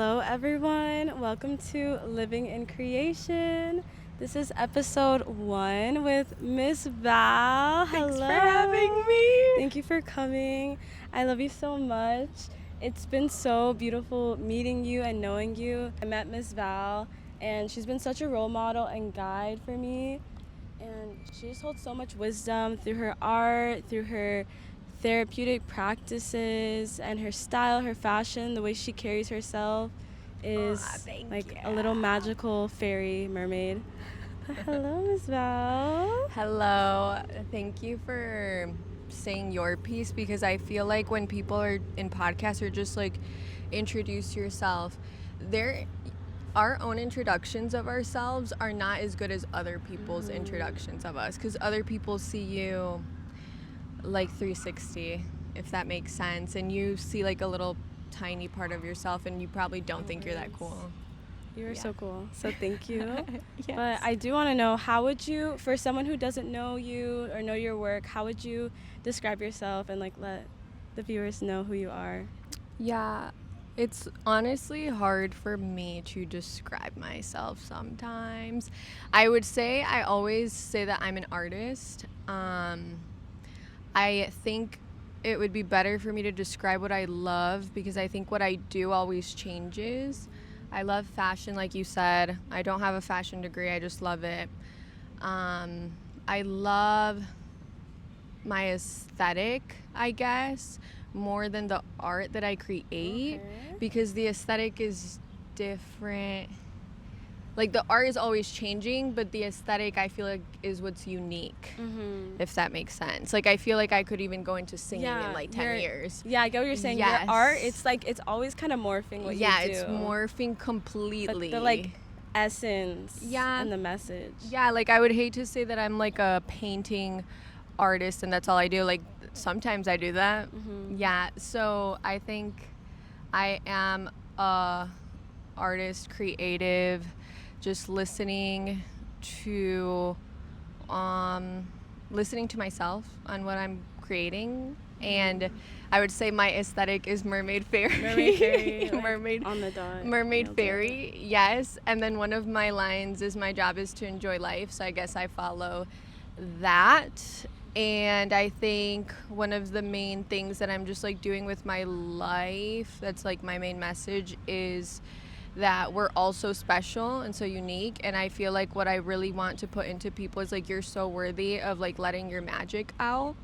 Hello, everyone. Welcome to Living in Creation. This is episode 1 with Miss Val. Thanks Hello. for having me. Thank you for coming. I love you so much. It's been so beautiful meeting you and knowing you. I met Miss Val, and she's been such a role model and guide for me. And she just holds so much wisdom through her art, through her therapeutic practices, and her style, her fashion, the way she carries herself is like a little magical fairy mermaid. Hello, Miss Val. Hello. Thank you for saying your piece, because I feel like when people are in podcasts or just like introduce yourself, our own introductions of ourselves are not as good as other people's introductions of us, because other people see you like 360, if that makes sense, and you see like a little tiny part of yourself, and you probably don't think you're that cool. You're so cool, so thank you. Yes. But I do want to know, how would you, for someone who doesn't know you or know your work, how would you describe yourself and like let the viewers know who you are? Yeah, it's honestly hard for me to describe myself sometimes. I always say that I'm an artist. I think it would be better for me to describe what I love, because I think what I do always changes. I love fashion, like you said. I don't have a fashion degree, I just love it. I love my aesthetic, I guess, more than the art that I create, because the aesthetic is different. Like, the art is always changing, but the aesthetic, I feel like, is what's unique, if that makes sense. Like, I feel like I could even go into singing in like 10 years. Yeah, I get what you're saying. Yes. Your art, it's like, it's always kind of morphing what you do. Yeah, it's morphing completely. But the like essence and the message. Yeah, like, I would hate to say that I'm like a painting artist and that's all I do. Like, sometimes I do that. Yeah, so I think I am a artist, creative, just listening to myself on what I'm creating. And I would say my aesthetic is mermaid fairy. Mermaid fairy. Mermaid on the dot. Mermaid fairy, yes. And then one of my lines is, my job is to enjoy life. So I guess I follow that. And I think one of the main things that I'm just like doing with my life, that's like my main message, is that we're all so special and so unique. And I feel like what I really want to put into people is like, you're so worthy of like letting your magic out.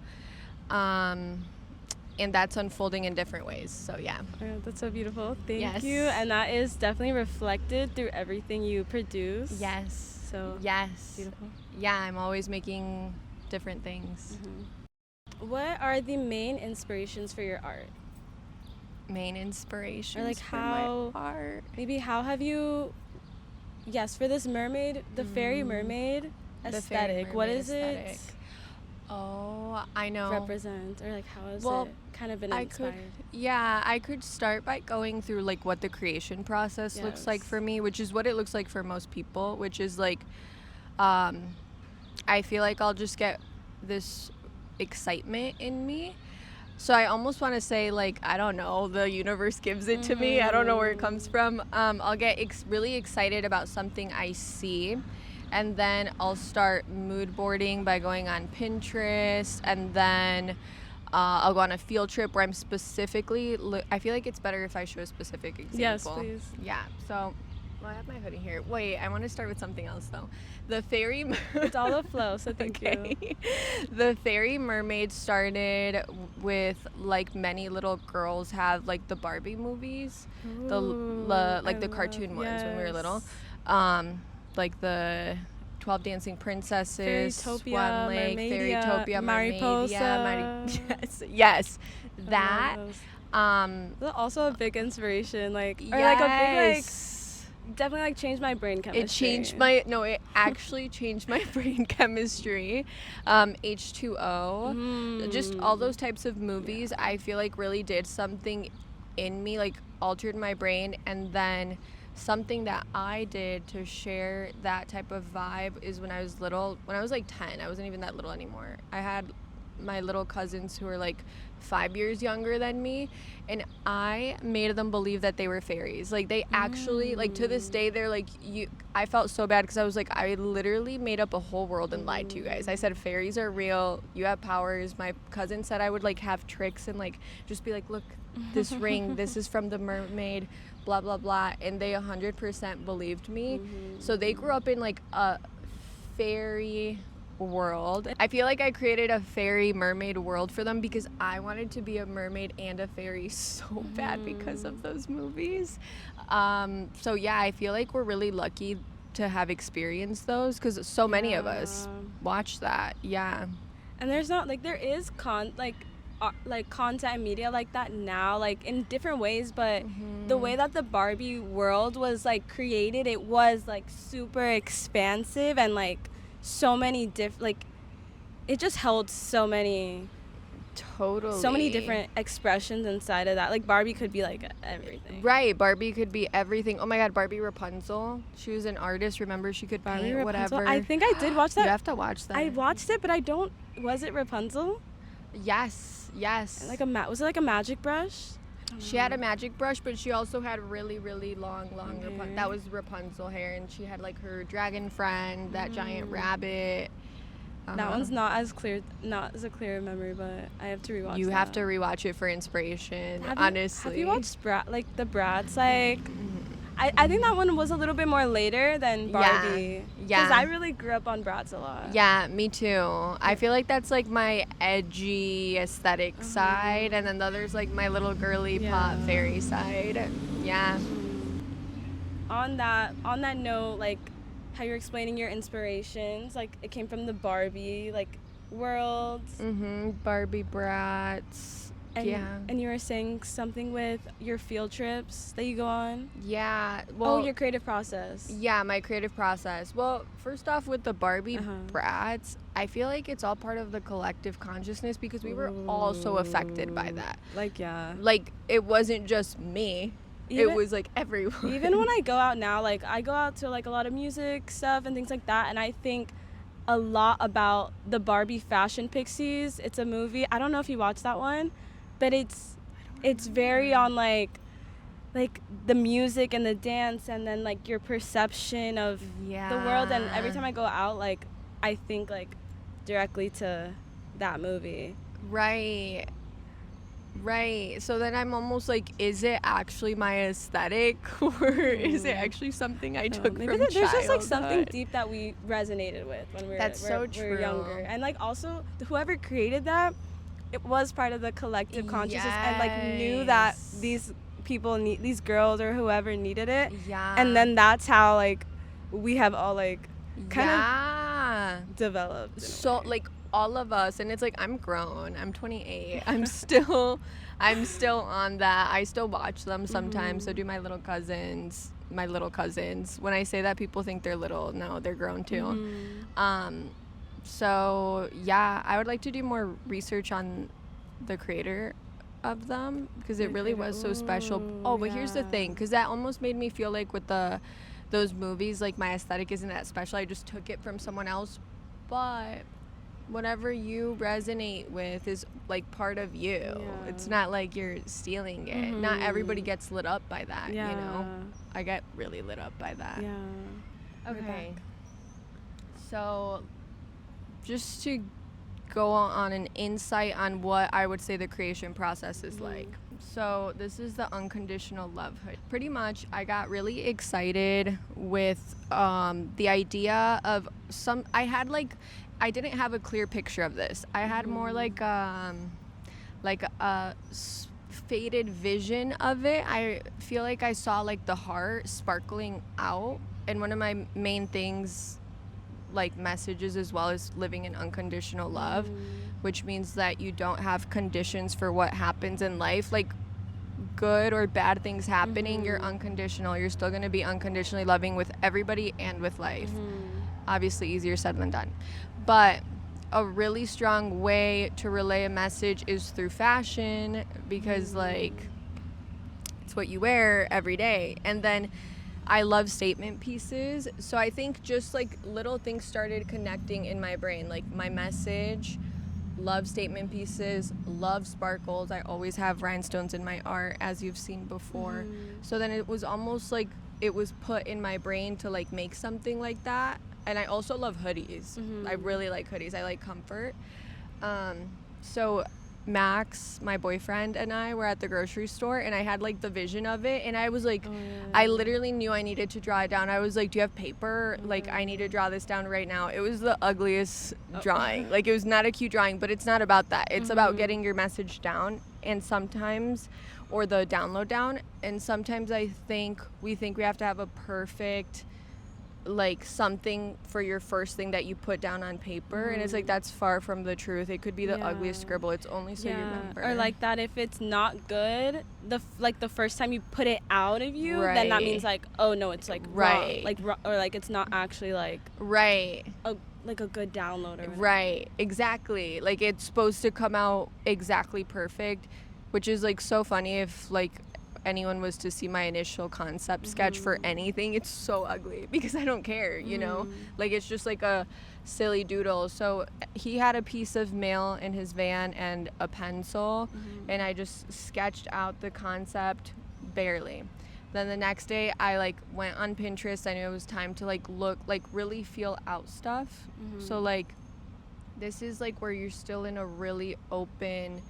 And that's unfolding in different ways. So yeah. That's so beautiful. Thank Yes. you. And that is definitely reflected through everything you produce. Yes. So yes. beautiful. Yeah, I'm always making different things. What are the main inspirations for your art? Main inspirations Or like for how my art. Maybe how have you, for this mermaid, the Fairy-Mermaid aesthetic, what is it Oh, I know. represent, or like how has Well, it kind of been inspired? I could start by going through like what the creation process looks like for me, which is what it looks like for most people, which is like, I feel like I'll just get this excitement in me. So I almost want to say, like, I don't know, the universe gives it to me. I don't know where it comes from. I'll get really excited about something I see, and then I'll start mood boarding by going on Pinterest, and then I'll go on a field trip where I'm specifically, I feel like it's better if I show a specific example. Yes, please. Yeah, so I have my hoodie here. Wait, I want to start with something else though. The It's all a flow, so thank you. The Fairy-Mermaid started with, like many little girls have, like the Barbie movies, the cartoon ones when we were little, like the 12 Dancing Princesses, Swan Lake, Fairytopia, Mariposa. Yes, that. Also a big inspiration, like, or Yes. like a big, like, definitely like changed my brain chemistry. It actually changed my brain chemistry. H2O, just all those types of movies, I feel like really did something in me, like altered my brain. And then something that I did to share that type of vibe is when I was little, when I was like 10, I wasn't even that little anymore. I had my little cousins who are like 5 years younger than me, and I made them believe that they were fairies. Like they actually, like to this day, they're like, I felt so bad because I was like, I literally made up a whole world and lied to you guys. I said fairies are real, you have powers. My cousin said I would like have tricks and like just be like, look, this ring, this is from the mermaid, blah blah blah, and they 100% believed me. So they grew up in like a fairy world. I feel like I created a fairy-mermaid world for them because I wanted to be a mermaid and a fairy so bad because of those movies. So yeah, I feel like we're really lucky to have experienced those because so many of us watch that. Yeah. And there's not like, there is content and media like that now, like in different ways, but the way that the Barbie world was like created, it was like super expansive and like so many it just held so many different expressions inside of that. Like Barbie could be like everything. Right, Barbie could be everything. Oh my god, Barbie Rapunzel. She was an artist. Remember, she could Barbie paint Rapunzel. whatever. I think I did watch that. You have to watch that. I watched it, but I don't. Was it Rapunzel? Yes. And like was it like a magic brush? She had a magic brush, but she also had really, really long hair. that was Rapunzel hair, and she had like her dragon friend, that giant rabbit. That one's not as a clear memory, but I have to rewatch. You have to rewatch it for inspiration. Honestly, have you watched the Bratz? Like, I think that one was a little bit more later than Barbie. Yeah. Because I really grew up on Bratz a lot. Yeah, me too. I feel like that's like my edgy aesthetic side, and then the other's like my little girly pop fairy side. Yeah. On that note, like how you're explaining your inspirations, like it came from the Barbie like world. Barbie Bratz. And you were saying something with your field trips that you go on? Yeah. Well, your creative process. Yeah, my creative process. Well, first off, with the Barbie Bratz, I feel like it's all part of the collective consciousness because we were all so affected by that. Like, yeah. Like, it wasn't just me. It was like everyone. Even when I go out now, like I go out to like a lot of music stuff and things like that, and I think a lot about the Barbie Fashion Pixies. It's a movie. I don't know if you watched that one. But it's very on like the music and the dance and then like your perception of the world. And every time I go out, like I think like directly to that movie. Right. So then I'm almost like, is it actually my aesthetic or is it actually something I took from childhood? There's just like something deep that we resonated with when we were younger. And like also whoever created that, it was part of the collective consciousness and like knew that these people these girls or whoever needed it. And then that's how like we have all like kind of developed. So like all of us, and it's like I'm grown. I'm 28. I'm still on that. I still watch them sometimes. So do my little cousins. When I say that, people think they're little. No, they're grown too. So yeah, I would like to do more research on the creator of them because it really was so special. But here's the thing, because that almost made me feel like with those movies, like my aesthetic isn't that special. I just took it from someone else. But whatever you resonate with is like part of you. It's not like you're stealing it. Not everybody gets lit up by that, you know. I get really lit up by that. Okay. So just to go on an insight on what I would say the creation process is like. So this is the unconditional love hood. Pretty much I got really excited with the idea of I didn't have a clear picture of this. I had more like a faded vision of it. I feel like I saw like the heart sparkling out, and one of my main things like messages as well as living in unconditional love, which means that you don't have conditions for what happens in life, like good or bad things happening. You're unconditional. You're still going to be unconditionally loving with everybody and with life. Obviously easier said than done, but a really strong way to relay a message is through fashion, because like it's what you wear every day. And then I love statement pieces. So I think just like little things started connecting in my brain. Like my message love statement pieces, love sparkles. I always have rhinestones in my art, as you've seen before. So then it was almost like it was put in my brain to like make something like that. And I also love hoodies. I really like hoodies. I like comfort. So Max, my boyfriend, and I were at the grocery store, and I had like the vision of it, and I was like, I literally knew I needed to draw it down. I was like, do you have paper? Like, I need to draw this down right now. It was the ugliest drawing. Like, it was not a cute drawing, but it's not about that. It's about getting your message down, and sometimes, or the download down, and sometimes we think we have to have a perfect, like, something for your first thing that you put down on paper, and it's like, that's far from the truth. It could be the ugliest scribble. It's only so you remember. Or like that, if it's not good, the first time you put it out of you, then that means like, oh no, it's like wrong. Like, or like it's not actually like a good download or whatever. Exactly. Like, it's supposed to come out exactly perfect, which is like so funny. If like anyone was to see my initial concept sketch for anything, it's so ugly because I don't care, you know? Like, it's just like a silly doodle. So he had a piece of mail in his van and a pencil, and I just sketched out the concept barely. Then the next day I like went on Pinterest. I knew it was time to like look, like really feel out stuff. So like, this is like where you're still in a really open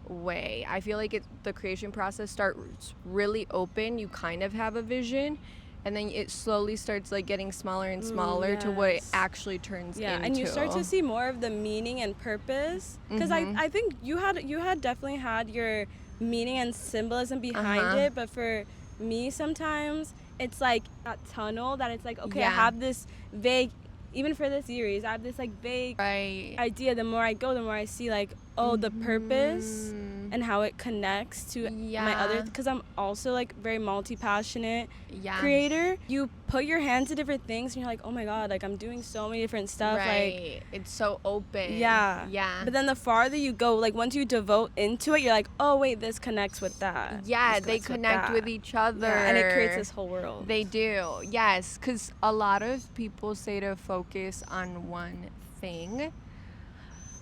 way. I feel like the creation process starts really open. You kind of have a vision, and then it slowly starts like getting smaller and smaller to what it actually turns into. And you start to see more of the meaning and purpose, because I think you had definitely had your meaning and symbolism behind it, but for me sometimes it's like that tunnel that it's like, okay, I have this vague, even for this series, I have this like vague idea. The more I go, the more I see like, oh, the purpose and how it connects to my other, because I'm also like very multi-passionate creator. You put your hands to different things and you're like, oh my god, like I'm doing so many different stuff. Like, it's so open. But then the farther you go, like once you devote into it, you're like, oh wait, this connects with that. They connect with each other, and it creates this whole world. They do. Yes, because a lot of people say to focus on one thing.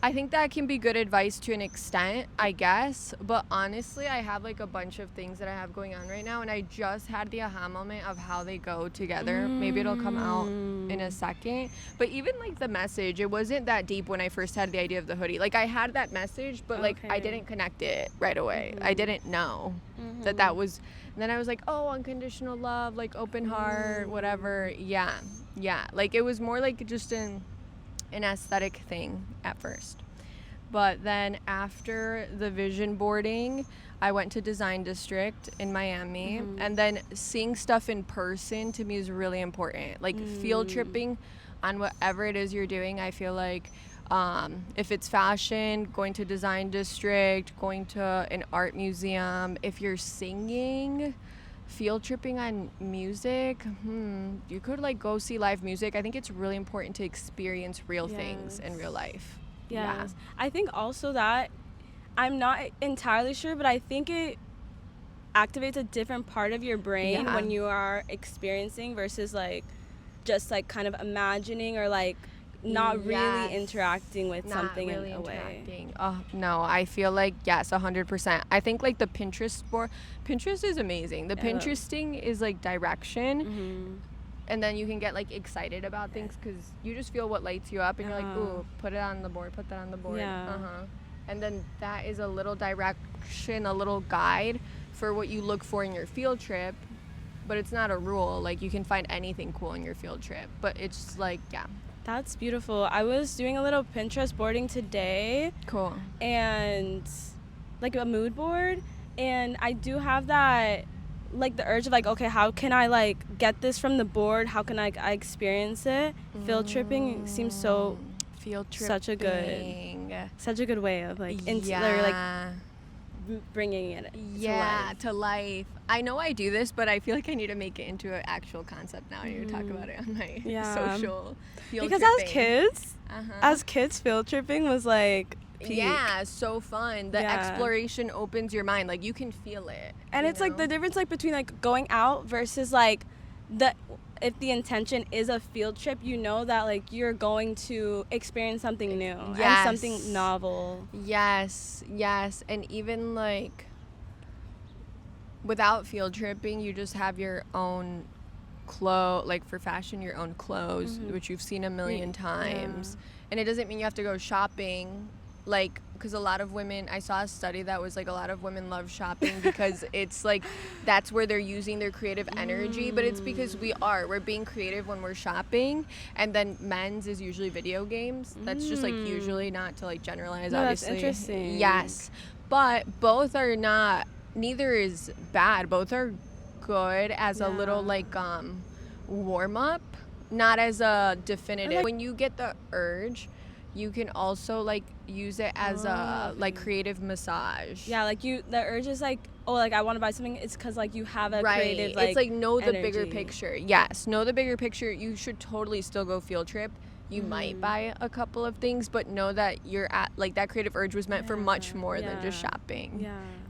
I think that can be good advice to an extent, I guess, but honestly, I have like a bunch of things that I have going on right now, and I just had the aha moment of how they go together. Maybe it'll come out in a second, but even like the message, it wasn't that deep when I first had the idea of the hoodie. Like, I had that message, but like I didn't connect it right away. I didn't know that was, and then I was like, oh, unconditional love, like open heart, whatever. Like, it was more like just an aesthetic thing at first. But then after the vision boarding, I went to Design District in Miami, and then seeing stuff in person to me is really important. Like, field tripping on whatever it is you're doing. I feel like if it's fashion, going to Design District, going to an art museum. If you're singing, field tripping on music, you could like go see live music. I think it's really important to experience real things in real life. I think also that, I'm not entirely sure, but I think it activates a different part of your brain when you are experiencing versus like just like kind of imagining or like not really interacting with something in a way. Oh no, I feel like 100%. I think like the Pinterest is amazing. The Pinteresting is like direction, and then you can get like excited about things because you just feel what lights you up, and you're like, ooh, put that on the board. And then that is a little direction, a little guide for what you look for in your field trip, but it's not a rule. Like, you can find anything cool in your field trip, but it's like, That's beautiful. I was doing a little Pinterest boarding today. Cool. And like a mood board, and I do have that, like the urge of like, okay, how can I like get this from the board? How can I experience it? Field tripping seems such a good way of like or like bringing it to life. I know I do this, but I feel like I need to make it into an actual concept now. I need to talk about it on my social field because tripping. as kids field tripping was like peak. So fun. The exploration opens your mind, like you can feel it, and it's like the difference like between like going out versus like if the intention is a field trip, you know that like you're going to experience something new and something novel. Yes, and even like without field tripping, you just have your own like for fashion, your own clothes, which you've seen a million times. And it doesn't mean you have to go shopping, like, because a lot of women, I saw a study that was like a lot of women love shopping because it's like that's where they're using their creative energy, but it's because we're being creative when we're shopping. And then men's is usually video games. That's just like usually, not to like generalize, obviously. That's interesting. Yes, but both are not, neither is bad. Both are good as a little like warm up, not as a definitive. When you get the urge, you can also like use it as a like creative massage. Yeah, like the urge is like, oh, like I want to buy something. It's because like you have a creative like, it's like know the energy. bigger picture. Yes, know the bigger picture. You should totally still go field trip. You might buy a couple of things, but know that you're at like that creative urge was meant for much more than just shopping.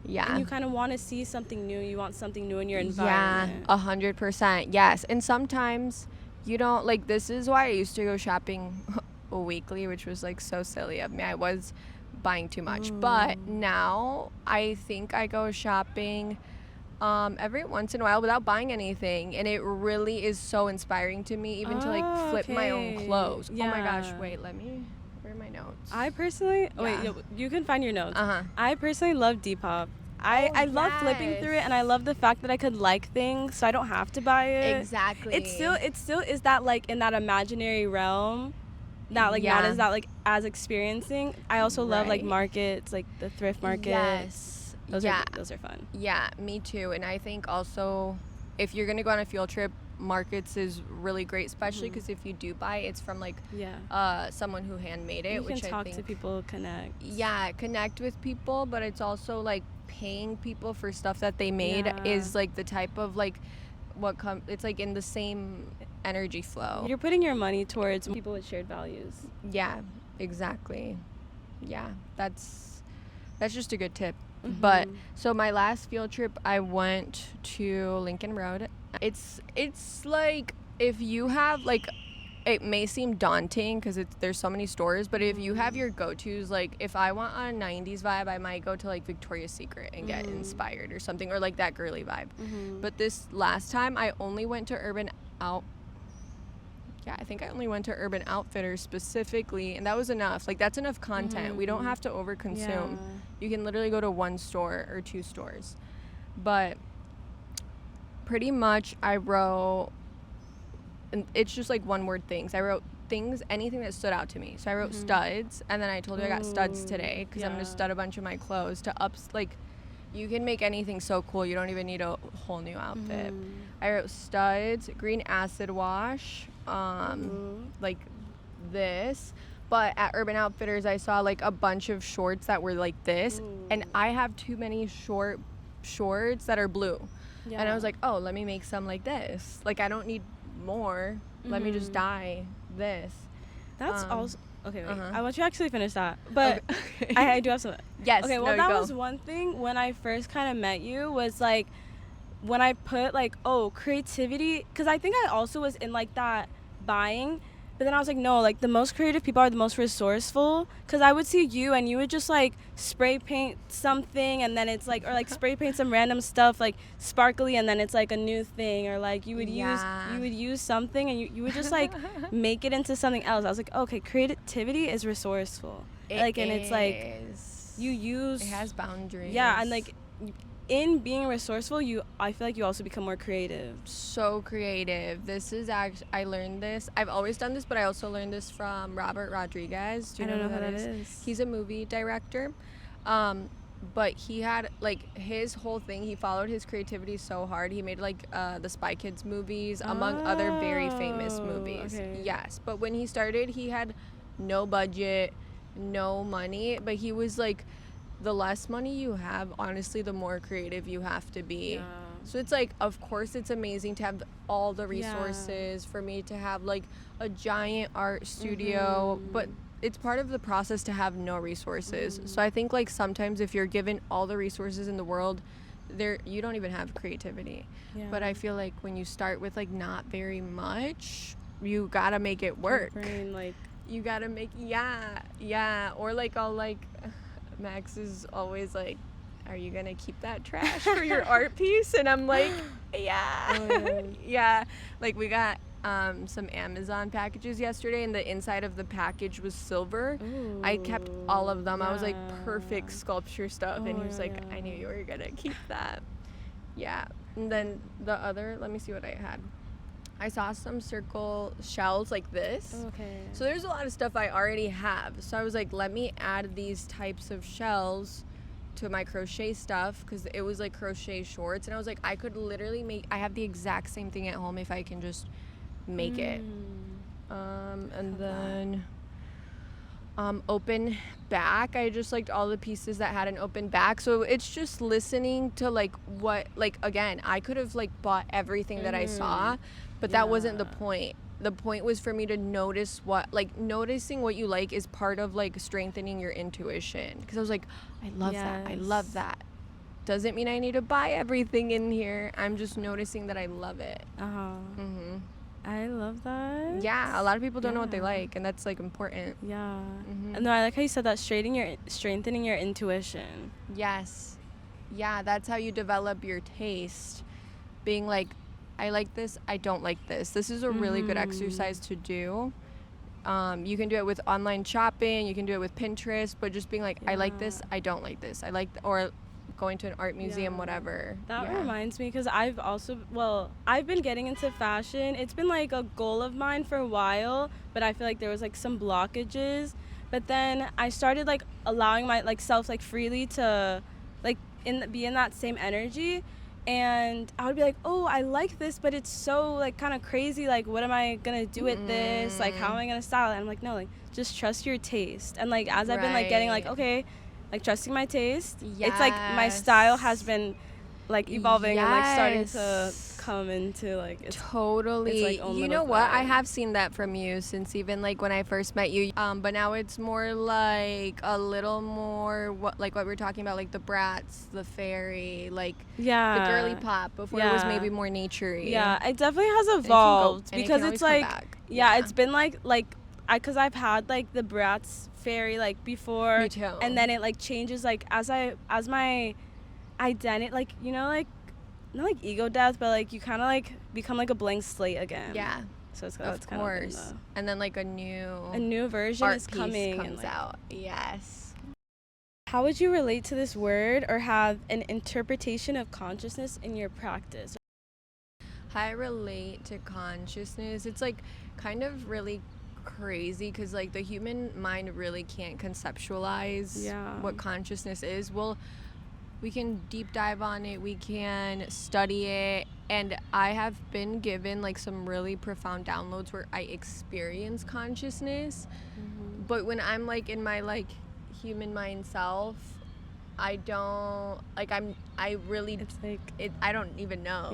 Yeah. And you kind of want to see something new. You want something new in your environment. 100%. Yes. And sometimes you don't, like, this is why I used to go shopping weekly, which was like so silly of me. I was buying too much. But now I think I go shopping every once in a while without buying anything, and it really is so inspiring to me, even to like flip my own clothes. Oh my gosh, wait, where are my notes? I personally wait, you can find your notes. I personally love Depop. I love flipping through it, and I love the fact that I could like things so I don't have to buy it. Exactly. It still is that like in that imaginary realm, not like not as that like as experiencing. I also love like markets, like the thrift market. Yes. Those are fun. Yeah, me too. And I think also if you're going to go on a field trip, markets is really great, especially because if you do buy it's from like someone who handmade it, you which can I talk think, to people, connect. Yeah, connect with people, but it's also like paying people for stuff that they made is like the type of like it's like in the same energy flow. You're putting your money towards people with shared values. Yeah, exactly. Yeah, that's just a good tip. But so my last field trip, I went to Lincoln Road. It's like, if you have like, it may seem daunting because there's so many stores, but if you have your go-tos, like if I want a 90s vibe, I might go to like Victoria's Secret and get inspired or something, or like that girly vibe. But this last time I only went to I think I only went to Urban Outfitters specifically, and that was enough. Like, that's enough content. We don't have to overconsume. You can literally go to one store or two stores. But pretty much I wrote, and it's just like one word things. I wrote anything that stood out to me. So I wrote studs, and then I told you I got studs today because I'm going to stud a bunch of my clothes to like, you can make anything so cool. You don't even need a whole new outfit. I wrote studs, green acid wash, like this. But at Urban Outfitters, I saw like a bunch of shorts that were like this, and I have too many shorts that are blue. And I was like, oh, let me make some like this. Like, I don't need more. Let me just dye this. That's also okay. Wait, I want you to actually finish that, but I do have some. Yes. Okay. Well, that was one thing when I first kind of met you, was like when I put like, oh, creativity, because I think I also was in like that buying, but then I was like, no, like the most creative people are the most resourceful, because I would see you and you would just like spray paint something, and then it's like, or like spray paint some random stuff like sparkly, and then it's like a new thing, or like you would use something and you would just like make it into something else. I was like, okay, creativity is resourceful. It's like it has boundaries. Yeah, and like in being resourceful, I feel like you also become more creative. So creative. This is I learned this. I've always done this, but I also learned this from Robert Rodriguez. Do you know who that is? He's a movie director. But he had like his whole thing, he followed his creativity so hard. He made like the Spy Kids movies, among other very famous movies. Okay. Yes. But when he started, he had no budget, no money, but he was like, the less money you have, honestly, the more creative you have to be. Yeah. So it's like, of course, it's amazing to have all the resources, for me to have like a giant art studio, but it's part of the process to have no resources. So I think like sometimes if you're given all the resources in the world, you don't even have creativity. Yeah. But I feel like when you start with like not very much, you gotta make it work. Your brain, like, you gotta make, or like I'll like, Max is always like, are you gonna keep that trash for your art piece? And I'm like, yeah. Oh, Yeah, like we got some Amazon packages yesterday, and the inside of the package was silver. Ooh, I kept all of them. I was like, yeah. perfect sculpture stuff. And he was like, yeah. I knew you were gonna keep that. Yeah. And then the other, let me see what I had. I saw some circle shells like this. Okay. So there's a lot of stuff I already have. So I was like, let me add these types of shells to my crochet stuff, because it was like crochet shorts, and I was like, I could literally I have the exact same thing at home if I can just make it. And then open back, I just liked all the pieces that had an open back. So it's just listening to like what, like, again, I could have like bought everything that I saw, but that wasn't the point. The point was for me to notice noticing what you like is part of like strengthening your intuition, because I was like, I love that, I love that. Doesn't mean I need to buy everything in here. I'm just noticing that I love it. I love that. Yeah, a lot of people don't know what they like, and that's like important. Yeah. And no, I like how you said that, strengthening your intuition. Yes. Yeah, that's how you develop your taste. Being like, I like this, I don't like this. This is a really good exercise to do. You can do it with online shopping, you can do it with Pinterest, but just being like, I like this, I don't like this. Or going to an art museum, whatever. That reminds me, because I've been getting into fashion. It's been like a goal of mine for a while, but I feel like there was like some blockages. But then I started like allowing my like self like freely to like be in that same energy. And I would be like, oh, I like this, but it's so like kind of crazy. Like, what am I gonna do with this? Like, how am I gonna style it? And I'm like, no, like, just trust your taste. And like, as I've been like getting like, okay, like trusting my taste, it's like my style has been like evolving and like starting to come into like totally. It's, like, own you little know what? I thing. have seen that from you since even like when I first met you. But now it's more like a little more what we were talking about, like the Bratz, the Fairy, like the girly pop. Before it was maybe more naturey. Yeah, it definitely has evolved because it's like it's been like because I've had like the Bratz Fairy like before. Me too. And then it like changes like as my identity, like, you know, like not like ego death, but like you kind of like become like a blank slate again. Yeah. So it's of course. And then like a new version art is piece coming comes out. Yes. How would you relate to this word or have an interpretation of consciousness in your practice? How I relate to consciousness, it's like kind of really crazy because like the human mind really can't conceptualize what consciousness is. Well, we can deep dive on it, we can study it, and I have been given like some really profound downloads where I experience consciousness. But when I'm like in my like human mind self, I don't like I really it's like I don't even know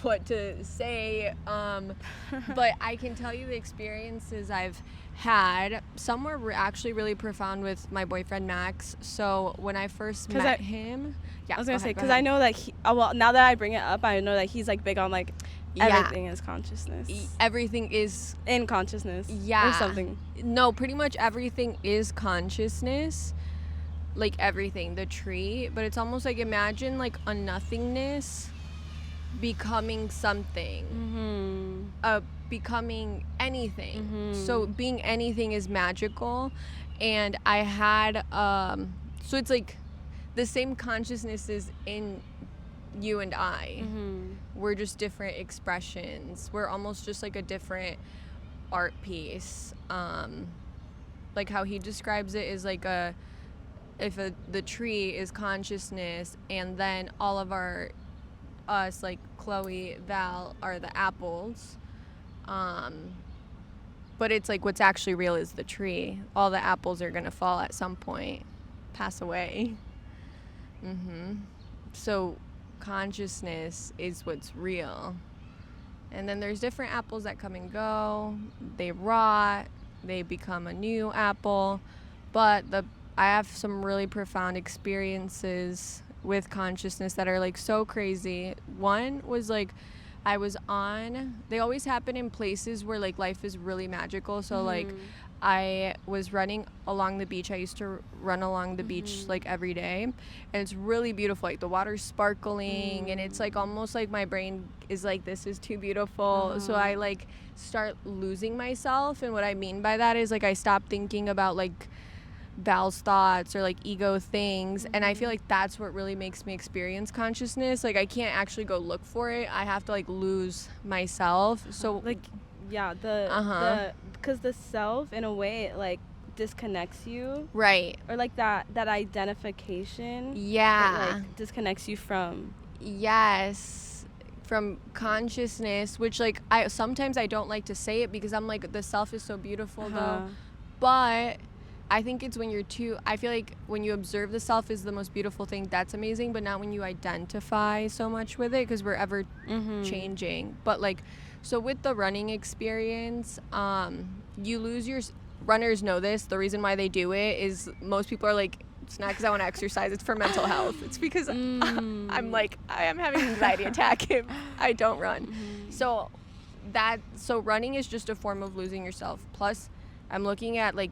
what to say, but I can tell you the experiences I've had. Some were actually really profound with my boyfriend Max. So when I first met him, I was gonna say, because I know that now that I bring it up, I know that he's like big on like everything is consciousness. Everything is in consciousness. Or something. No, pretty much everything is consciousness. Like everything, the tree, but it's almost like imagine like a nothingness becoming something, becoming anything. So being anything is magical. And I had so it's like the same consciousness is in you and I. We're just different expressions. We're almost just like a different art piece. Like how he describes it is like the tree is consciousness, and then all of us like Chloe, Val are the apples, but it's like what's actually real is the tree. All the apples are gonna fall at some point, pass away. So consciousness is what's real, and then there's different apples that come and go, they rot, they become a new apple, but I have some really profound experiences with consciousness that are like so crazy. One was like they always happen in places where like life is really magical. So like I was running along the beach. I used to run along the beach like every day, and it's really beautiful. Like the water's sparkling, and it's like almost like my brain is like, this is too beautiful. So I like start losing myself, and what I mean by that is like I stop thinking about like Val's thoughts or like ego things, and I feel like that's what really makes me experience consciousness. Like I can't actually go look for it. I have to like lose myself. So like because the self in a way it like disconnects you, right, or like that identification that like disconnects you from from consciousness, which like I sometimes I don't like to say it because I'm like, the self is so beautiful though, but I think it's when I feel like when you observe the self is the most beautiful thing. That's amazing, but not when you identify so much with it, because we're ever changing. But like, so with the running experience, you lose runners know this. The reason why they do it is most people are like, it's not because I want to exercise, it's for mental health. It's because I'm like, I am having an anxiety attack if I don't run. So running is just a form of losing yourself. Plus, I'm looking at like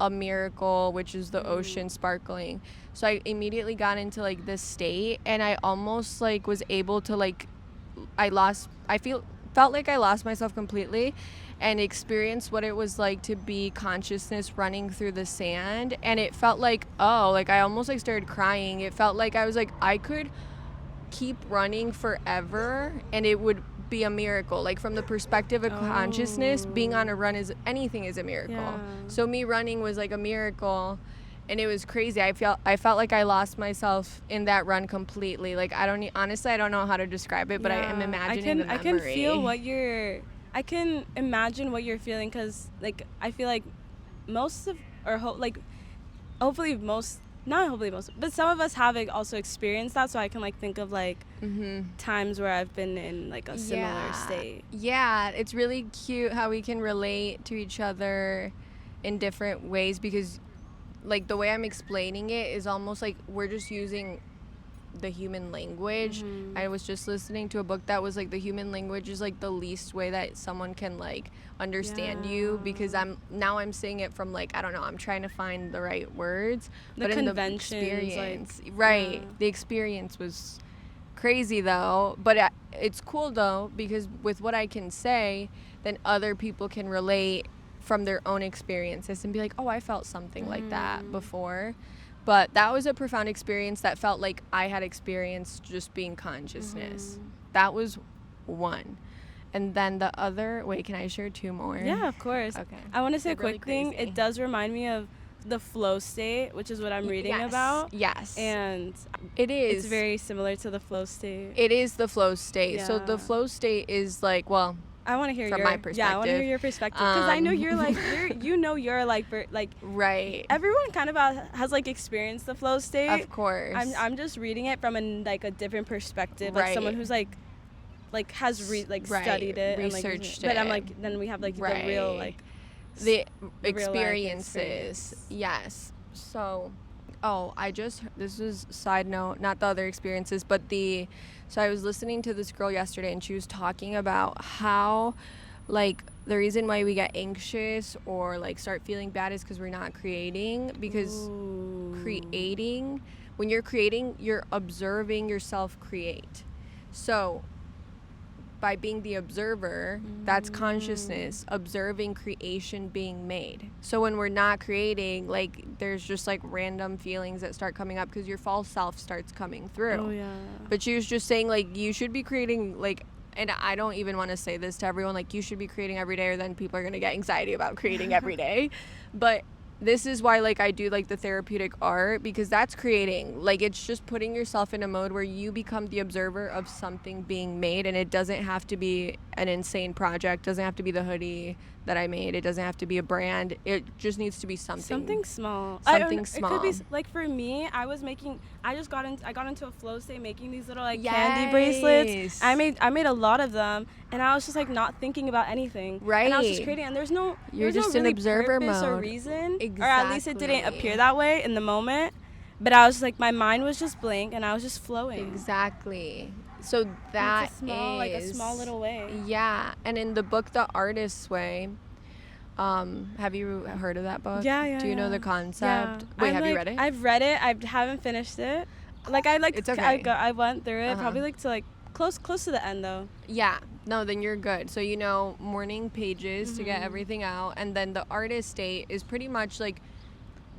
a miracle, which is the ocean sparkling. So I immediately got into like this state, and I almost like was able to like felt like I lost myself completely and experienced what it was like to be consciousness running through the sand. And it felt like, I almost like started crying. It felt like I was like, I could keep running forever and it would be a miracle. Like from the perspective of consciousness, being on a run is a miracle. So me running was like a miracle, and it was crazy. I felt like I lost myself in that run completely. Like honestly I don't know how to describe it, but I am imagining the memory. I can imagine what you're feeling, because like I feel like but some of us have also experienced that, so I can like think of like times where I've been in like a similar state. Yeah, it's really cute how we can relate to each other in different ways, because like the way I'm explaining it is almost like we're just using the human language. I was just listening to a book that was like, the human language is like the least way that someone can like understand you, because I'm saying it from like, I don't know, I'm trying to find the right words, but in the experience, the experience was crazy though. But it's cool though, because with what I can say, then other people can relate from their own experiences and be like, oh, I felt something like that before. But that was a profound experience that felt like I had experienced just being consciousness. That was one. And then the other, wait, can I share two more? Yeah, of course. Okay. I want to say a quick thing. It does remind me of the flow state, which is what I'm reading about. Yes. And it's very similar to the flow state. It is the flow state. Yeah. So the flow state is like, well, I want to hear my perspective. Yeah, I want to hear your perspective, because I know you're like you're like right. Everyone kind of has like experienced the flow state. Of course. I'm just reading it from a different perspective, like someone who's like has studied it, researched it. But I'm like, then we have like the real like the experiences. Yes. So, this is side note, not the other experiences, but so I was listening to this girl yesterday, and she was talking about how, like, the reason why we get anxious or, like, start feeling bad is because we're not creating. Because when you're creating, you're observing yourself create. So by being the observer, that's consciousness, observing creation being made. So when we're not creating, like, there's just like random feelings that start coming up because your false self starts coming through. Oh yeah. But she was just saying, like, you should be creating, like, and I don't even want to say this to everyone, like, you should be creating every day, or then people are going to get anxiety about creating every day. But this is why, like, I do like the therapeutic art, because that's creating. Like, it's just putting yourself in a mode where you become the observer of something being made, and it doesn't have to be an insane project, doesn't have to be the hoodie that I made, it doesn't have to be a brand, it just needs to be something small. Small. It could be, like, for me, I got into a flow state making these little, like, candy bracelets. I made a lot of them, and I was just, like, not thinking about anything. Right. And I was just creating, and there's just no in really observer purpose mode or reason. Exactly. Or at least it didn't appear that way in the moment. but I was like, my mind was just blank and I was just flowing. Exactly. So And that it's a small little way. Yeah. And in the book The Artist's Way, have you heard of that book? Yeah. Do you know the concept? Yeah. Wait, have you read it? I've read it. I haven't finished it. It's okay. I went through it probably to close to the end though. Yeah. No, then you're good. So morning pages to get everything out, and then the artist state is pretty much like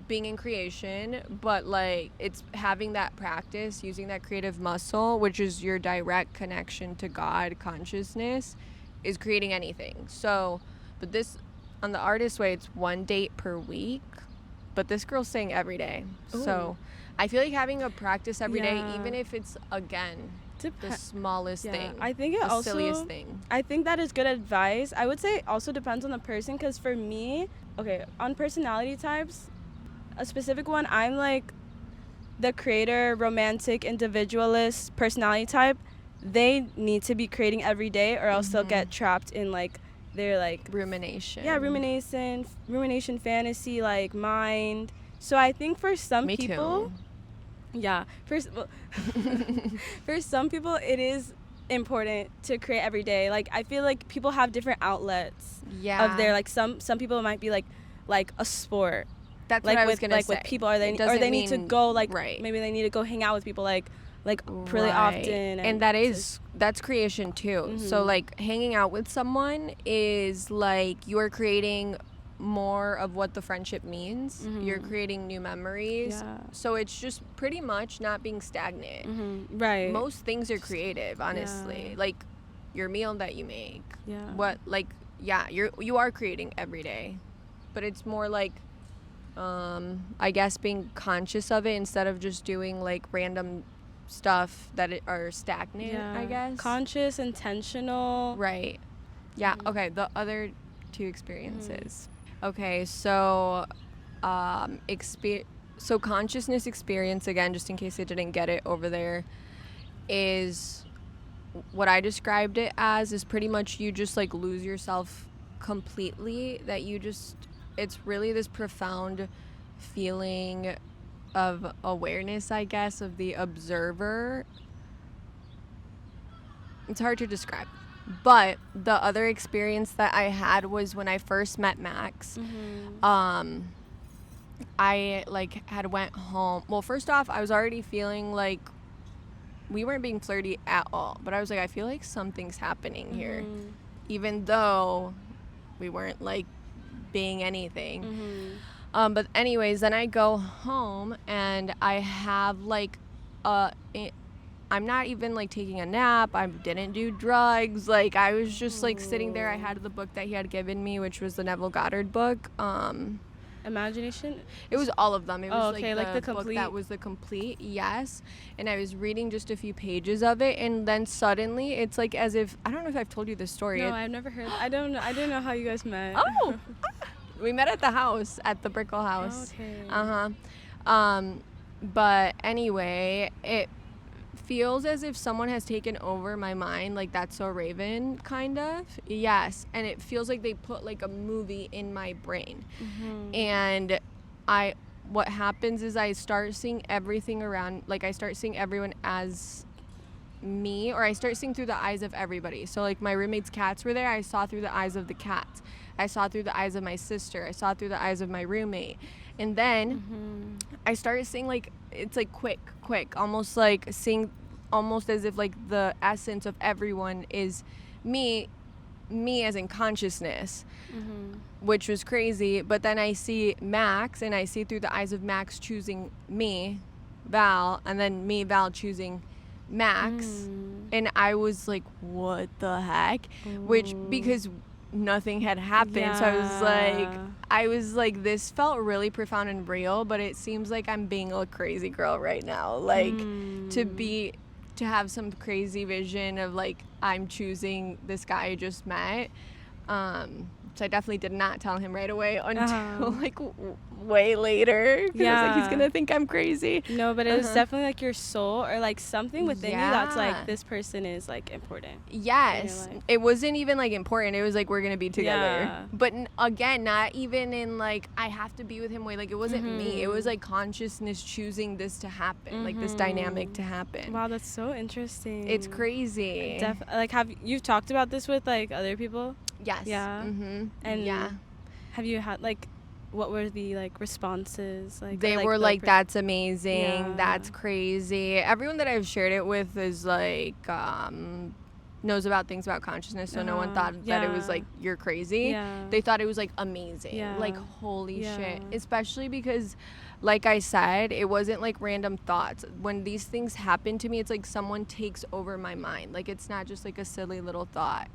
being in creation, but like it's having that practice, using that creative muscle, which is your direct connection to God consciousness, is creating anything. So, but this on the artist way, it's 1 date per week, but this girl's saying every day. Ooh. So I feel like having a practice every day, even if it's again the smallest thing, I think it the also silliest thing. I think that is good advice. I would say it also depends on the person, because for me, on personality types, a specific one, I'm like the creator, romantic, individualist personality type. They need to be creating every day, or else they'll get trapped in like their like rumination. Yeah, rumination, fantasy, like mind. So I think for some Me people, too. Yeah, for some people it is important to create every day. Like I feel like people have different outlets. Yeah. Of their like some people might be like a sport. That's like what I was with gonna say. With people, or they need to go maybe they need to go hang out with people like really often. And that's creation too. So like hanging out with someone is like you're creating more of what the friendship means. You're creating new memories. Yeah. So it's just pretty much not being stagnant. Right. Most things are creative, honestly. Yeah. Like your meal that you make. Yeah. You are creating every day. But it's more like I guess being conscious of it instead of just doing like random stuff that are stagnant, I guess. Conscious, intentional. Right. Yeah. Okay. The other two experiences. Okay. So, so consciousness experience, again, just in case I didn't get it over there, is what I described it as is pretty much you just like lose yourself completely, that you just, it's really this profound feeling of awareness, I guess, of the observer. It's hard to describe. But the other experience that I had was when I first met Max. I like had went home. Well, first off, I was already feeling like we weren't being flirty at all, but I was like, I feel like something's happening here, even though we weren't like being anything. But anyways, then I go home and I have like I'm not even like taking a nap. I didn't do drugs. Like I was just like sitting there. I had the book that he had given me, which was the Neville Goddard book. Imagination? It was all of them. It was like the complete book that was the complete, yes. And I was reading just a few pages of it, and then suddenly it's like as if, I don't know if I've told you this story. No, I've never heard. I didn't know how you guys met. Oh, we met at the house, at the Brickle house. Okay. But anyway, it feels as if someone has taken over my mind, like That's So Raven, kind of. Yes. And it feels like they put like a movie in my brain. And what happens is I start seeing everything around, like I start seeing everyone as me, or I start seeing through the eyes of everybody. So like my roommate's cats were there, I saw through the eyes of the cats. I saw through the eyes of my sister. I saw through the eyes of my roommate. And then I started seeing like, it's like quick, almost like seeing almost as if like the essence of everyone is me as in consciousness, which was crazy. But then I see Max, and I see through the eyes of Max choosing me, Val, and then me, Val, choosing Max. And I was like, what the heck? Which, because nothing had happened. So I was like, this felt really profound and real, but it seems like I'm being a crazy girl right now. Like to have some crazy vision of like I'm choosing this guy I just met. So I definitely did not tell him right away until like way later, because I was like, he's gonna think I'm crazy. No, but it was definitely like your soul, or like something within you that's like, this person is like important. Yes, it wasn't even like important. It was like, we're gonna be together. But again, not even in like, I have to be with him way. Like, it wasn't me. It was like consciousness choosing this to happen, like this dynamic to happen. Wow, that's so interesting. It's crazy. Like, have you talked about this with like other people? Yes. Yeah. And have you had like, what were the like responses? Like, they were like, that's amazing, that's crazy. Everyone that I've shared it with is like knows about things about consciousness, so no one thought that it was like, you're crazy. They thought it was like amazing. Like, holy shit. Especially because, like I said, it wasn't like random thoughts. When these things happen to me, it's like someone takes over my mind. Like, it's not just like a silly little thought.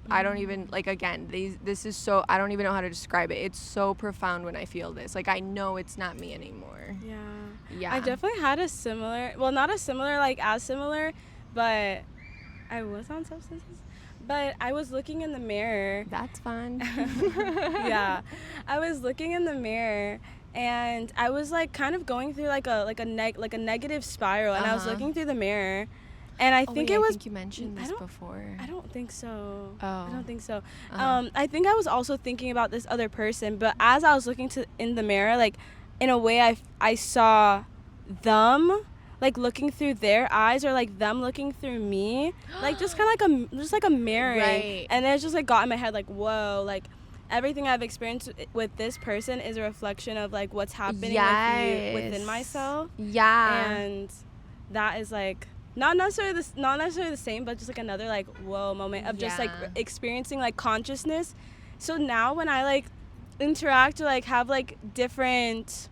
I don't even, like, again, this is so, I don't even know how to describe it. It's so profound when I feel this. Like, I know it's not me anymore. Yeah. I definitely had a similar, well, not a similar, like, as similar, but I was on substances. But I was looking in the mirror. That's fun. I was looking in the mirror, and I was, like, kind of going through, like a negative spiral, and I was looking through the mirror. And I think I think you mentioned this before. I don't think so. Oh. I don't think so. I think I was also thinking about this other person, but as I was looking in the mirror, like, in a way I saw them, like, looking through their eyes, or like them looking through me, like, just kind of like a mirroring. Right. And it just like got in my head, like, whoa, like, everything I've experienced with this person is a reflection of like what's happening within myself. And that is like, not necessarily the same, but just like another like whoa moment of just like experiencing like consciousness. So now when I like interact or like have like different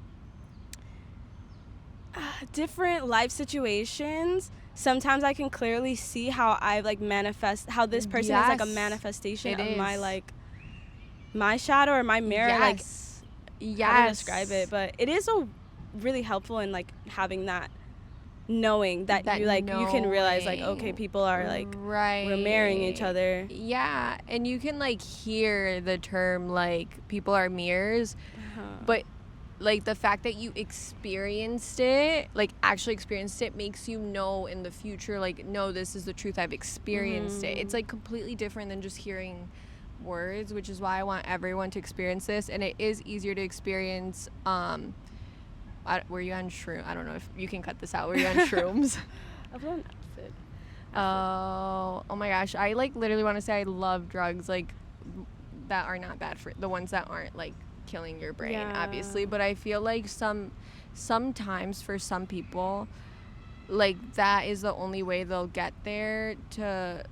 life situations, sometimes I can clearly see how I like how this person is like a manifestation of my like my shadow or my mirror. Like, how to describe it, but it is so really helpful in like having that knowing that you like you can realize like, okay, people are like we're marrying each other. And you can like hear the term like people are mirrors, but like the fact that you experienced it, like actually experienced it, makes you know in the future, like, no, this is the truth, I've experienced it. It's like completely different than just hearing words, which is why I want everyone to experience this. And it is easier to experience. Were you on shroom? I don't know if you can cut this out. Were you on shrooms? I've done acid. Oh my gosh. I like literally want to say I love drugs like that are not bad for the ones that aren't like killing your brain, obviously. But I feel like sometimes for some people, like that is the only way they'll get there to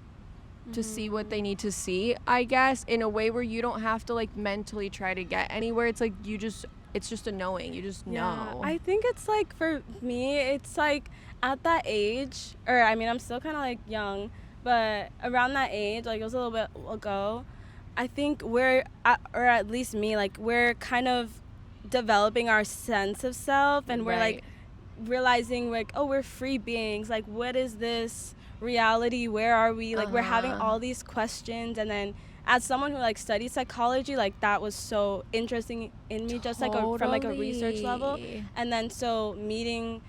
see what they need to see, I guess, in a way where you don't have to like mentally try to get anywhere. It's like it's just a knowing. You just know. I think it's like, for me, it's like at that age, or I mean, I'm still kind of like young, but around that age, like it was a little bit ago, I think or at least me, like we're kind of developing our sense of self, and we're like realizing like, oh, we're free beings. Like, what is this reality? Where are we? Like, we're having all these questions. And then as someone who like studied psychology, like that was so interesting in me, just like from like a research level. And then so meeting,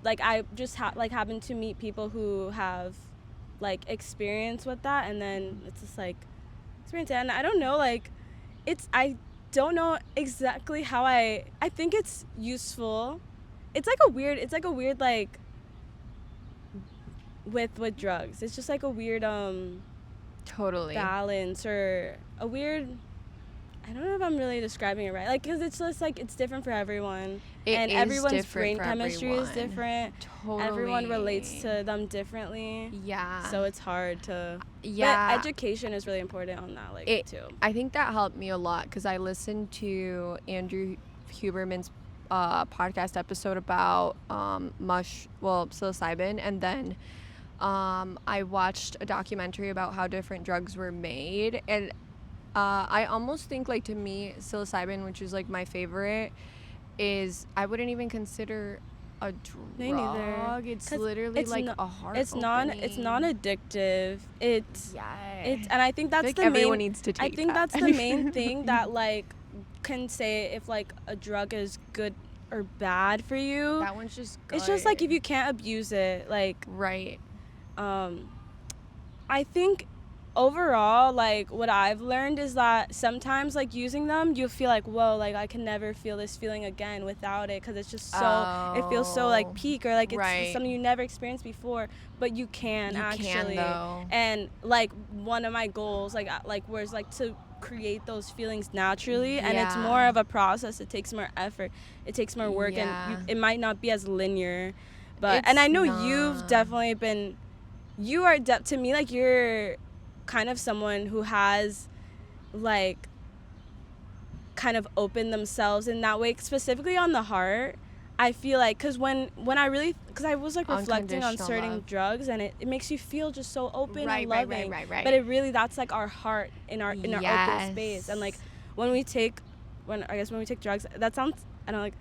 like I just happened to meet people who have like experience with that, and then it's just like experience it. And I don't know, like I don't know exactly how I think it's useful. It's like a weird like with drugs. It's just like a weird balance, or a weird, I don't know if I'm really describing it right, like, because it's just like it's different for everyone, and everyone's brain chemistry is different. Everyone relates to them differently, so it's hard to but education is really important on that, like too. I think that helped me a lot, because I listened to Andrew Huberman's podcast episode about psilocybin, and then I watched a documentary about how different drugs were made, and I almost think, like, to me, psilocybin, which is like my favorite, is I wouldn't even consider a Me neither. drug. It's 'Cause literally it's like no- a heart it's non-addictive. It's Yes. and I think I that's think the everyone main needs to I take think that. that's the main thing that like can say if like a drug is good or bad for you. That one's just good. It's just like if you can't abuse it, like Right. I think overall, like what I've learned is that sometimes like using them, you feel like, whoa, like I can never feel this feeling again without it, because it's just so it feels so like peak, or like it's Right. something you never experienced before, but you can You actually. can, though. And like one of my goals, like was like to create those feelings naturally, and it's more Yeah. of a process. It takes more effort, it takes more work, Yeah. and it might not be as linear, but It's and I know you've not. definitely been. You are to me, like you're kind of someone who has like kind of opened themselves in that way, specifically on the heart. I feel like because when I was like reflecting on Unconditional certain love. drugs, and it makes you feel just so open Right, and right, loving, right. but it really, that's like our heart in our open space. And like when we take drugs, that sounds, I don't like,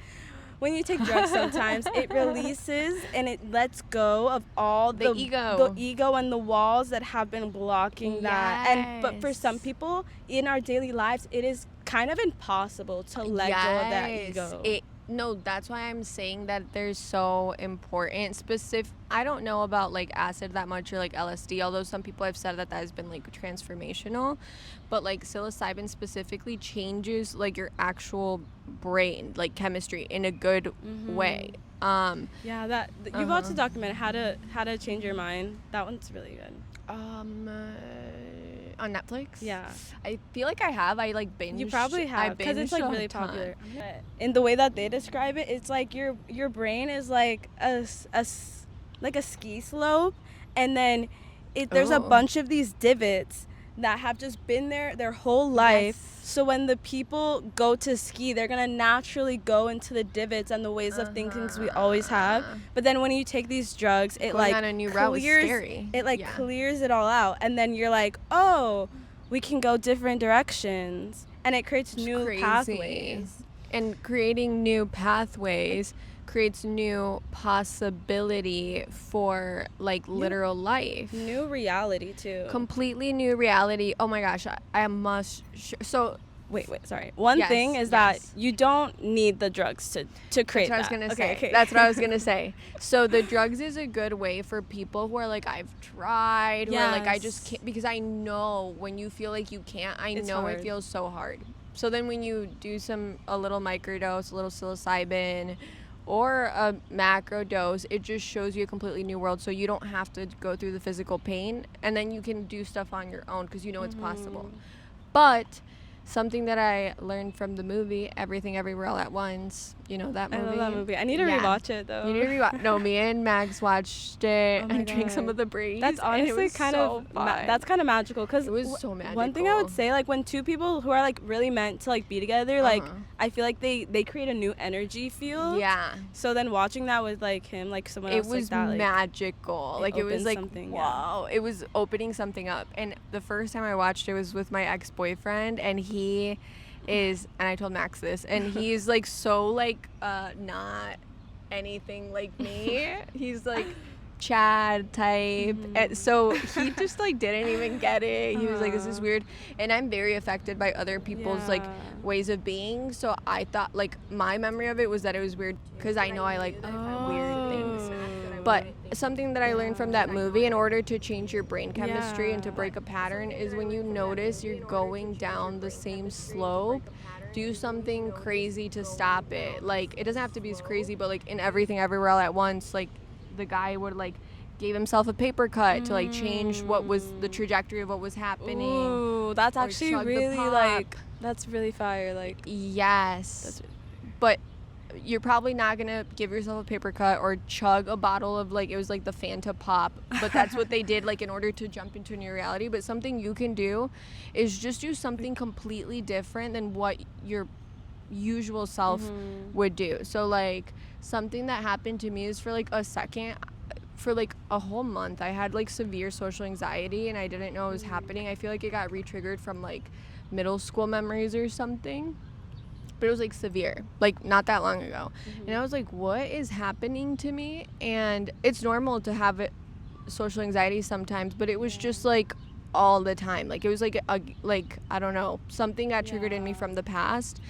when you take drugs sometimes it releases and it lets go of all The ego and the walls that have been blocking that. And but for some people in our daily lives, it is kind of impossible to let go of that ego. No, that's why I'm saying that they're so important. I don't know about like acid that much, or like LSD, although some people have said that has been like transformational, but like psilocybin specifically changes like your actual brain, like chemistry, in a good way. Yeah, you've watched the documentary How to Change Your Mind. That one's really good. On Netflix? Yeah. I feel like I have. I like binged. You probably have, because it's like really popular. In the way that they describe it, it's like your brain is like a ski slope, and then there's a bunch of these divots that have just been there their whole life. Yes. So when the people go to ski, they're gonna naturally go into the divots and the ways of thinking we always have. But then when you take these drugs, it Going like on a new route was scary. It like clears it all out, and then you're like, oh, we can go different directions, and it creates new pathways. And creating new pathways creates new possibility for like literal life. New reality too. Completely new reality. Oh my gosh, I must. So wait, sorry. One thing is that you don't need the drugs to create That's what that. I was gonna say. Okay. That's what I was gonna say. So the drugs is a good way for people who are like, I've tried, who are like, I just can't, because I know when you feel like you can't, it's know hard. It feels so hard. So then when you do a little microdose, a little psilocybin, or a macro dose, it just shows you a completely new world, so you don't have to go through the physical pain, and then you can do stuff on your own because you know it's possible. But something that I learned from the movie Everything Everywhere All at Once, you know that movie? I love that movie. I need to rewatch it though. You need to rewatch. No, me and Max watched it and drank some of the breeze. That's honestly kind of that's kind of magical, because it was so magical. One thing I would say, like when two people who are like really meant to like be together, like I feel like they create a new energy field. Yeah. So then watching that with like him, like someone else like that, like magical. Like it was like wow. It was opening something up. And the first time I watched it was with my ex-boyfriend, and he is, and I told Max this, and he's like so like not anything like me. He's like Chad type, and so he just like didn't even get it. He was like, this is weird. And I'm very affected by other people's like ways of being, so I thought, like, my memory of it was that it was weird because I know I like weird things. But something that I learned from that movie, in order to change your brain chemistry and to break a pattern, is when you notice you're going down the same slope, do something crazy to stop it. Like, it doesn't have to be as crazy, but like in Everything Everywhere All at Once, like the guy would like gave himself a paper cut to like change what was the trajectory of what was happening. Ooh, that's actually really like, that's really fire. Like, yes, but you're probably not gonna give yourself a paper cut or chug a bottle of, like, it was like the Fanta Pop, but that's what they did, like, in order to jump into a new reality. But something you can do is just do something completely different than what your usual self would do. So like something that happened to me is, for like a second, for like a whole month, I had like severe social anxiety and I didn't know it was happening. I feel like it got re-triggered from like middle school memories or something. but it was like severe, like not that long ago. And I was like, what is happening to me? And it's normal to have it, social anxiety sometimes, but it was just like all the time. Like it was like like I don't know, something got triggered in me from the past.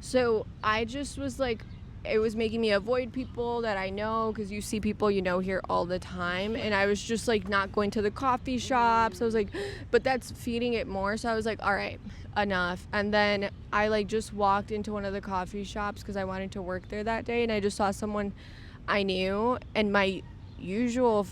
So I just was like, it was making me avoid people that I know, because you see people you know here all the time, and I was just like not going to the coffee shops. I was like, but that's feeding it more. So I was like, all right, enough. And then I like just walked into one of the coffee shops because I wanted to work there that day, and I just saw someone I knew, and my usual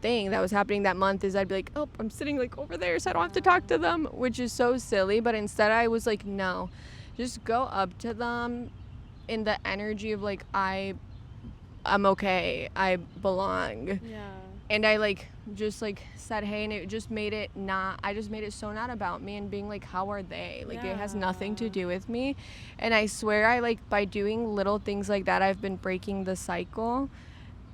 thing that was happening that month is I'd be like, oh, I'm sitting like over there so I don't have to talk to them, which is so silly. But instead I was like, no, just go up to them in the energy of like, I'm okay, I belong. And I like just like said hey, and it just made it not, I just made it so not about me and being like, how are they, like it has nothing to do with me. And I swear, I like, by doing little things like that, I've been breaking the cycle.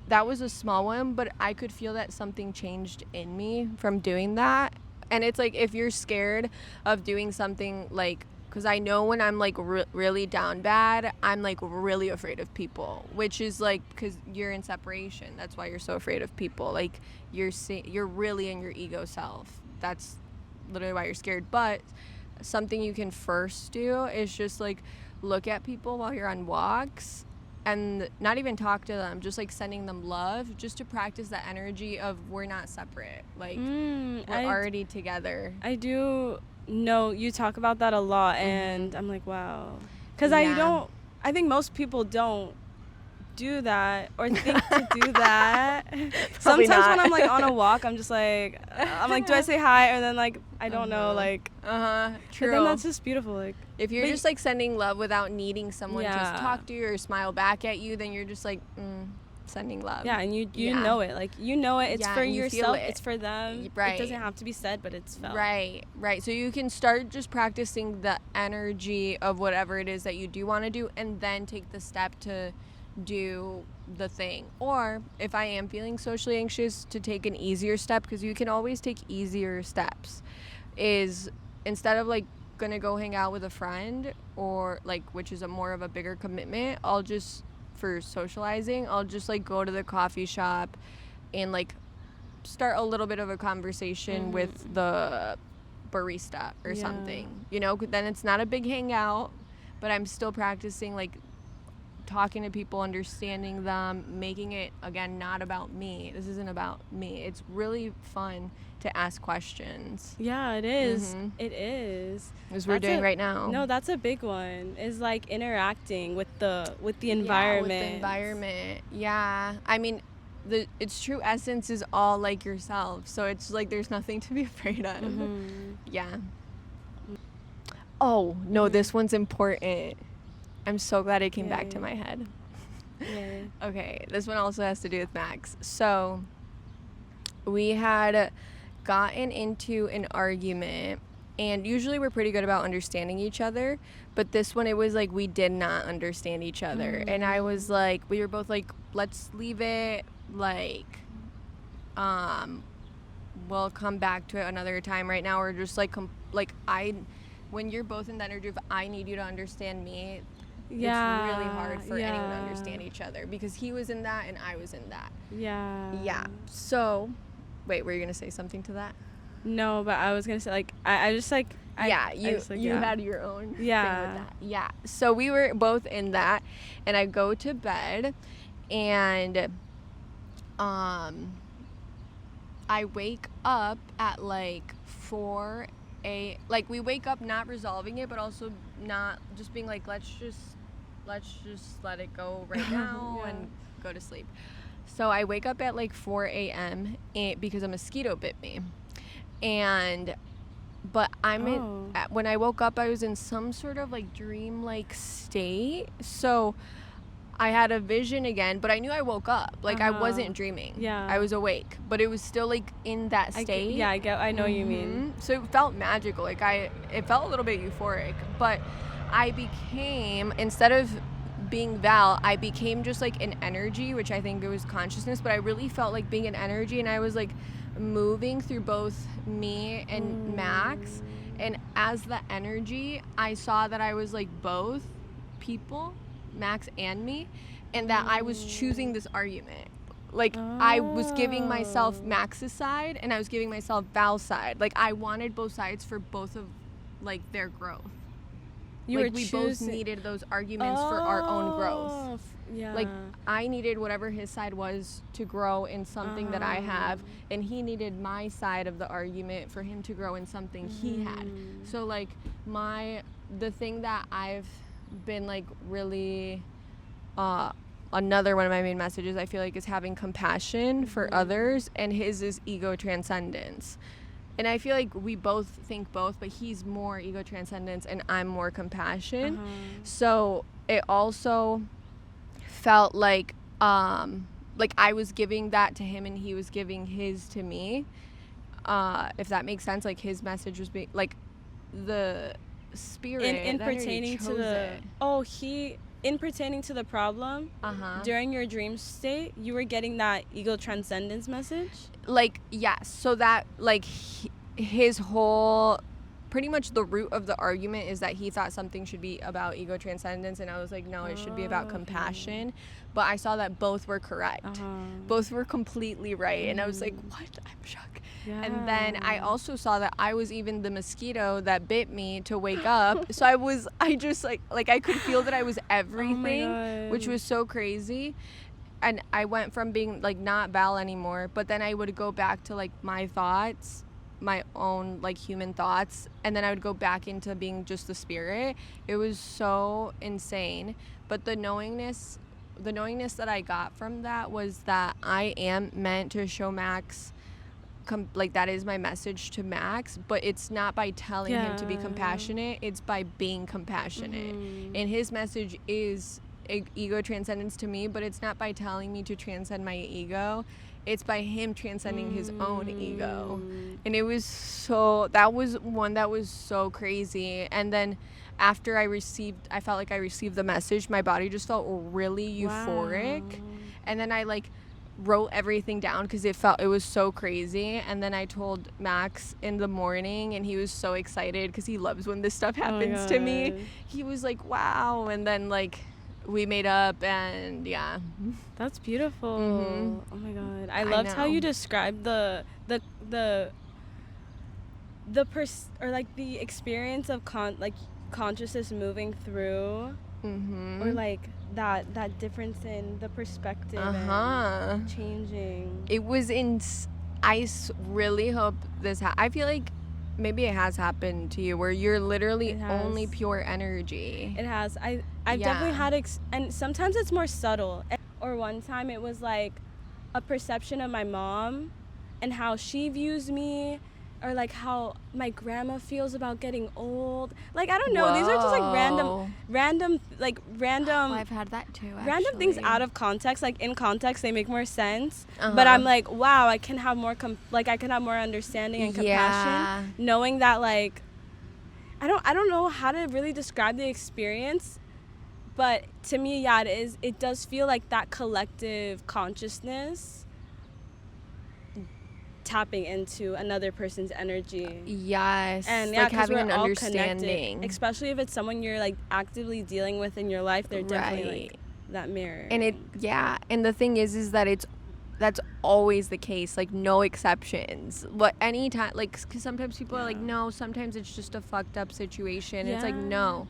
That was a small one, but I could feel that something changed in me from doing that. And it's like, if you're scared of doing something, like, because I know when I'm like really down bad, I'm like really afraid of people, which is like, because you're in separation, that's why you're so afraid of people. Like you're really in your ego self, that's literally why you're scared. But something you can first do is just like look at people while you're on walks and not even talk to them, just like sending them love, just to practice that energy of we're not separate, like we're already together. I do know you talk about that a lot, and I'm like, wow, because I think most people don't do that or think to do that. Sometimes when I'm like on a walk, I'm like, do I say hi? And then like, I don't know, like, true. But then that's just beautiful. Like, if you're just like sending love without needing someone to talk to you or smile back at you, then you're just like, sending love. Yeah, and you know it. Like, you know it. It's for yourself. It's for them. Right. It doesn't have to be said, but it's felt. Right. So you can start just practicing the energy of whatever it is that you do want to do, and then take the step to do the thing. Or if I am feeling socially anxious, to take an easier step, because you can always take easier steps, is instead of like gonna go hang out with a friend, or like, which is a more of a bigger commitment, for socializing, I'll just like go to the coffee shop and like start a little bit of a conversation with the barista or something, you know. Then it's not a big hangout, but I'm still practicing like talking to people, understanding them, making it again not about me. This isn't about me. It's really fun to ask questions. Yeah, it is. It is. As we're doing right now. No, that's a big one. Is like interacting with the environment. Yeah, with the environment. Yeah. I mean, its true essence is all like yourself. So it's like there's nothing to be afraid of. Yeah. Oh, no, this one's important. I'm so glad it came back to my head. Okay, this one also has to do with Max. So we had gotten into an argument, and usually we're pretty good about understanding each other, but this one, it was like we did not understand each other. And I was like, we were both like, let's leave it, like we'll come back to it another time. Right now we're just like when you're both in the energy of I need you to understand me, it's really hard for anyone to understand each other, because he was in that and I was in that. Yeah. So, wait, were you gonna say something to that? No, but I was gonna say, like, I just like. You had your own thing with that. Yeah. So we were both in that, and I go to bed, and I wake up at like 4 a.m. Like, we wake up not resolving it, but also not just being like, let's just let it go right now and go to sleep. So I wake up at like 4 a.m. because a mosquito bit me. But when I woke up, I was in some sort of like dream-like state. So I had a vision again, but I knew I woke up. Like, I wasn't dreaming. Yeah. I was awake, but it was still like in that state. I know what you mean. So it felt magical. Like, it felt a little bit euphoric, but I became, instead of being Val, I became just like an energy, which I think it was consciousness, but I really felt like being an energy, and I was like moving through both me and Max. And as the energy, I saw that I was like both, people, Max and me, and that I was choosing this argument. Like, I was giving myself Max's side, and I was giving myself Val's side. Like, I wanted both sides for both of, like, their growth. We both needed those arguments for our own growth. Yeah. Like, I needed whatever his side was to grow in something that I have, and he needed my side of the argument for him to grow in something he had. So, like, the thing that I've been, like, really, another one of my main messages, I feel like, is having compassion for others, and his is ego transcendence. And I feel like we both think both, but he's more ego transcendence and I'm more compassion. So it also felt like I was giving that to him and he was giving his to me. If that makes sense, like his message was being like the spirit in pertaining to the in pertaining to the problem, during your dream state, you were getting that ego transcendence message? Like, yes. So that, like, his whole, pretty much the root of the argument is that he thought something should be about ego transcendence, and I was like, no, it should be about compassion. But I saw that both were correct. Both were completely right. And I was like, what? I'm shocked. Yeah. And then I also saw that I was even the mosquito that bit me to wake up. So I just like I could feel that I was everything, which was so crazy. And I went from being like not Val anymore, but then I would go back to like my thoughts, my own like human thoughts, and then I would go back into being just the spirit. It was so insane. But the knowingness that I got from that was that I am meant to show Max, like that is my message to Max, but it's not by telling him to be compassionate, it's by being compassionate. And his message is ego transcendence to me, but it's not by telling me to transcend my ego, it's by him transcending his own ego. And it was that was one that was so crazy. And then after I felt like I received the message, my body just felt really euphoric. And then I like wrote everything down because it was so crazy. And then I told Max in the morning, and he was so excited because he loves when this stuff happens to me. He was like, wow. And then like we made up, and yeah, that's beautiful. Oh my god, I loved how you described the experience of consciousness moving through, or like that difference in the perspective and changing. It was I really hope this I feel like maybe it has happened to you where you're literally only pure energy. It has. I've definitely had and sometimes it's more subtle. Or one time it was like a perception of my mom and how she views me, or like how my grandma feels about getting old. Like, I don't know. Whoa. These are just like random. I've had that too, actually. Random things out of context. Like in context, they make more sense. But I'm like, wow, I can have more I can have more understanding and compassion, knowing that like, I don't know how to really describe the experience, but to me, it does feel like that collective consciousness tapping into another person's energy. Yes. And like having an understanding. Connected, especially if it's someone you're like actively dealing with in your life, they're definitely like that mirror. And and the thing is that that's always the case, like no exceptions. But anytime, like, because sometimes people are like, no, sometimes it's just a fucked up situation. It's like, no,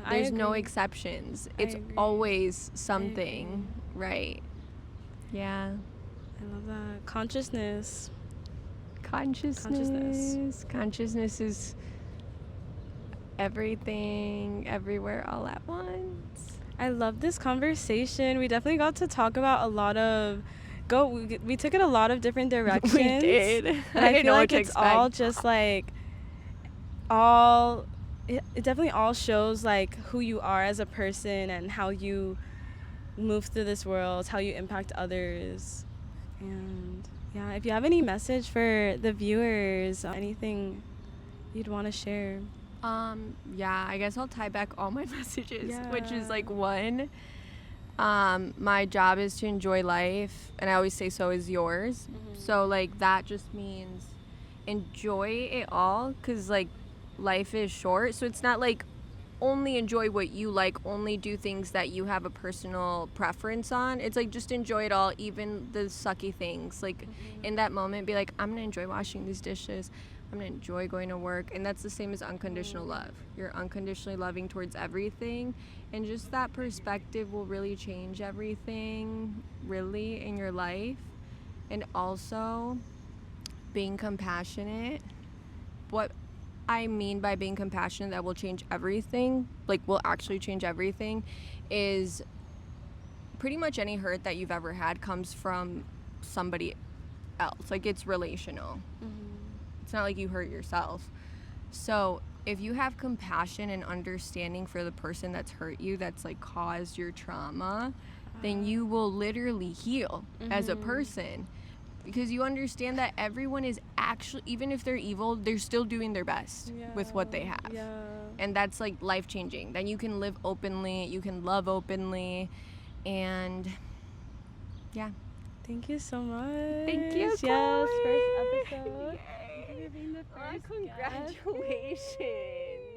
there's no exceptions. It's always something, right? Yeah. I love that. Consciousness is everything, everywhere, all at once. I love this conversation. We definitely got to talk about a lot of we took it a lot of different directions. We did. And I feel like it's all just like it definitely all shows like who you are as a person and how you move through this world, how you impact others. And yeah, if you have any message for the viewers, anything you'd want to share. I guess I'll tie back all my messages, which is like one, my job is to enjoy life, and I always say so is yours. So like that just means enjoy it all, because like life is short. So it's not like only enjoy what you like, only do things that you have a personal preference on. It's like, just enjoy it all, even the sucky things. Like, in that moment, be like, I'm gonna enjoy washing these dishes, I'm gonna enjoy going to work. And that's the same as unconditional love. You're unconditionally loving towards everything, and just that perspective will really change everything, really, in your life. And also, being compassionate. What I mean by being compassionate that will change everything, like will actually change everything, is pretty much any hurt that you've ever had comes from somebody else. Like, it's relational. It's not like you hurt yourself. So if you have compassion and understanding for the person that's hurt you, that's like caused your trauma, then you will literally heal as a person. Because you understand that everyone is actually, even if they're evil, they're still doing their best with what they have. And that's like life-changing. Then you can live openly, you can love openly, and yeah. Thank you so much. Thank you, Yes, Chloe. first episode. Yay. Thank you for being the first guest. Congratulations.